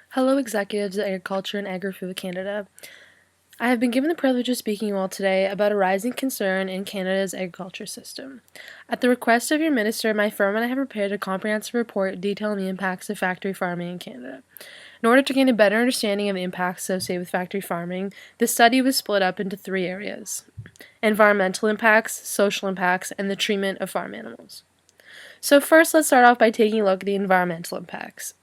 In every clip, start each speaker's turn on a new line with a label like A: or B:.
A: Hello, executives at Agriculture and Agri-Food Canada. I have been given the privilege of speaking to you all today about a rising concern in Canada's agriculture system. At the request of your minister, my firm and I have prepared a comprehensive report detailing the impacts of factory farming in Canada. In order to gain a better understanding of the impacts associated with factory farming, the study was split up into three areas: environmental impacts, social impacts, and the treatment of farm animals. So first, let's start off by taking a look at the environmental impacts.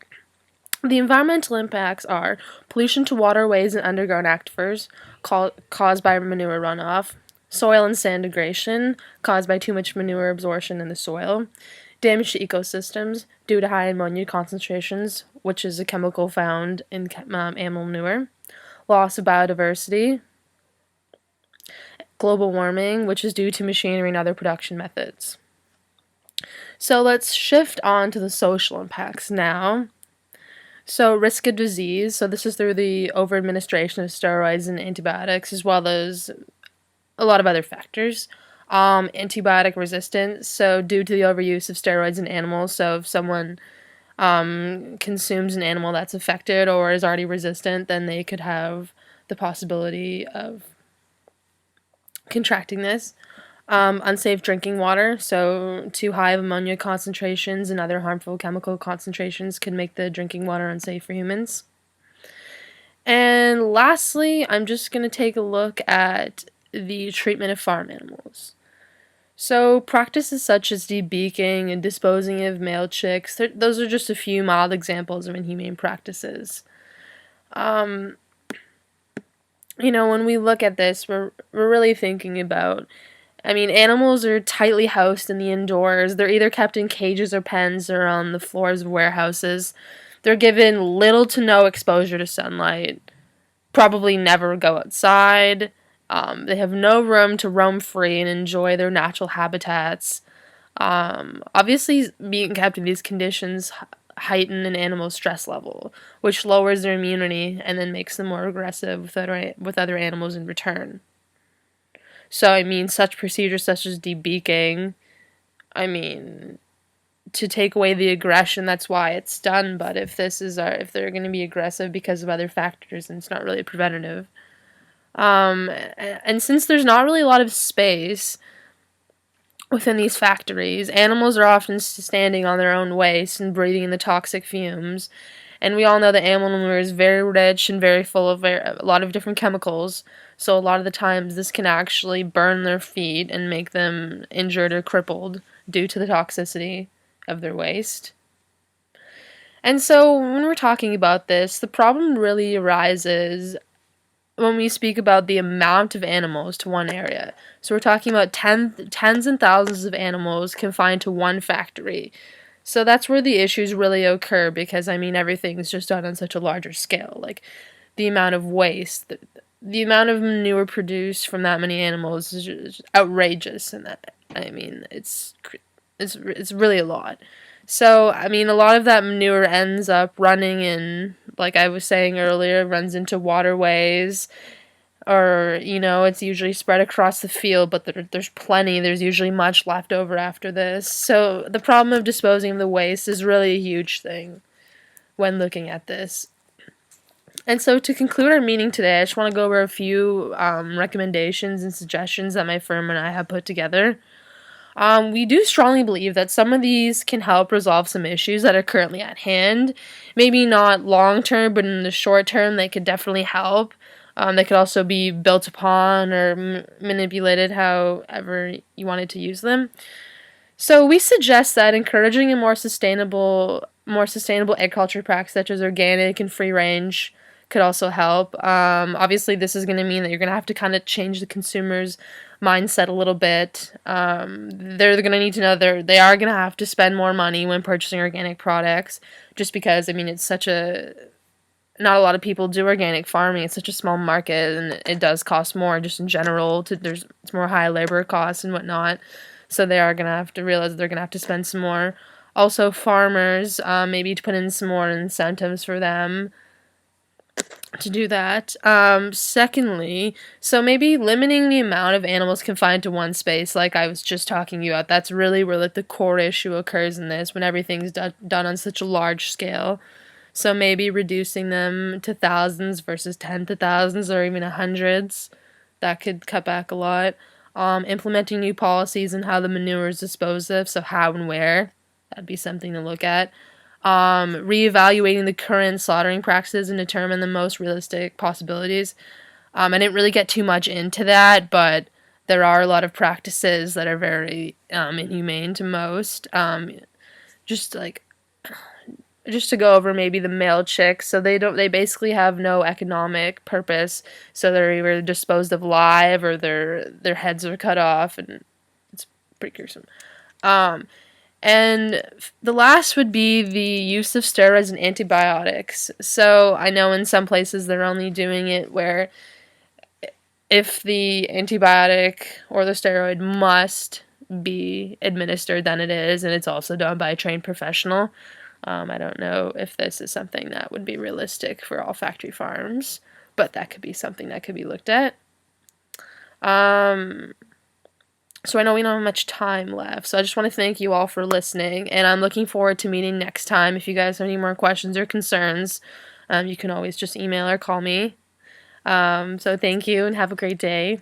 A: The environmental impacts are pollution to waterways and underground aquifers caused by manure runoff, soil and sand degradation caused by too much manure absorption in the soil, damage to ecosystems due to high ammonia concentrations, which is a chemical found in animal manure, loss of biodiversity, global warming, which is due to machinery and other production methods. So let's shift on to the social impacts now. So, risk of disease. So, this is through the overadministration of steroids and antibiotics, as well as a lot of other factors. Antibiotic resistance. So, due to the overuse of steroids in animals, so if someone consumes an animal that's affected or is already resistant, then they could have the possibility of contracting this. Unsafe drinking water, so too high of ammonia concentrations and other harmful chemical concentrations can make the drinking water unsafe for humans. And lastly, I'm just going to take a look at the treatment of farm animals. So practices such as debeaking and disposing of male chicks, those are just a few mild examples of inhumane practices. When we look at this, we're really thinking about, animals are tightly housed in the indoors. They're either kept in cages or pens or on the floors of warehouses. They're given little to no exposure to sunlight. Probably never go outside. They have no room to roam free and enjoy their natural habitats. Obviously, being kept in these conditions heighten an animal's stress level, which lowers their immunity and then makes them more aggressive with other animals in return. So, such procedures such as debeaking, to take away the aggression, that's why it's done. But if they're going to be aggressive because of other factors, then it's not really preventative. And since there's not really a lot of space within these factories, animals are often standing on their own waste and breathing in the toxic fumes. And we all know that animal manure is very rich and very full of a lot of different chemicals. So a lot of the times this can actually burn their feet and make them injured or crippled due to the toxicity of their waste. And so when we're talking about this, the problem really arises when we speak about the amount of animals to one area. So we're talking about tens and thousands of animals confined to one factory. So that's where the issues really occur because, everything's just done on such a larger scale. Like, the amount of waste, the amount of manure produced from that many animals is just outrageous. And it's really a lot. So, a lot of that manure ends up running in, like I was saying earlier, runs into waterways, or, it's usually spread across the field, but there's usually much left over after this. So, the problem of disposing of the waste is really a huge thing when looking at this. And so, to conclude our meeting today, I just want to go over a few recommendations and suggestions that my firm and I have put together. We do strongly believe that some of these can help resolve some issues that are currently at hand. Maybe not long term, but in the short term, they could definitely help. They could also be built upon or manipulated however you wanted to use them. So we suggest that encouraging a more sustainable agriculture practice such as organic and free range could also help. Obviously, this is going to mean that you're going to have to kind of change the consumer's mindset a little bit. They're going to need to know they are going to have to spend more money when purchasing organic products, just because it's such a not a lot of people do organic farming. It's such a small market, and it does cost more just in general. It's more high labor costs and whatnot. So they are going to have to realize they're going to have to spend some more. Also, farmers, maybe to put in some more incentives for them to do that. Secondly, so maybe limiting the amount of animals confined to one space, like I was just talking about. That's really where the core issue occurs in this, when everything's done on such a large scale. So maybe reducing them to thousands versus tens of thousands or even hundreds. That could cut back a lot. Implementing new policies and how the manure is disposed of, so how and where. That'd be something to look at. Reevaluating the current slaughtering practices and determine the most realistic possibilities. I didn't really get too much into that, but there are a lot of practices that are very inhumane to most. Just like just to go over maybe the male chicks, so they basically have no economic purpose, so they're either disposed of live or their heads are cut off, and it's pretty gruesome. And the last would be the use of steroids and antibiotics. So I know in some places they're only doing it where if the antibiotic or the steroid must be administered, then it is, and it's also done by a trained professional. I don't know if this is something that would be realistic for all factory farms, but that could be something that could be looked at. So I know we don't have much time left, so I just want to thank you all for listening, and I'm looking forward to meeting next time. If you guys have any more questions or concerns, you can always just email or call me. So thank you and have a great day.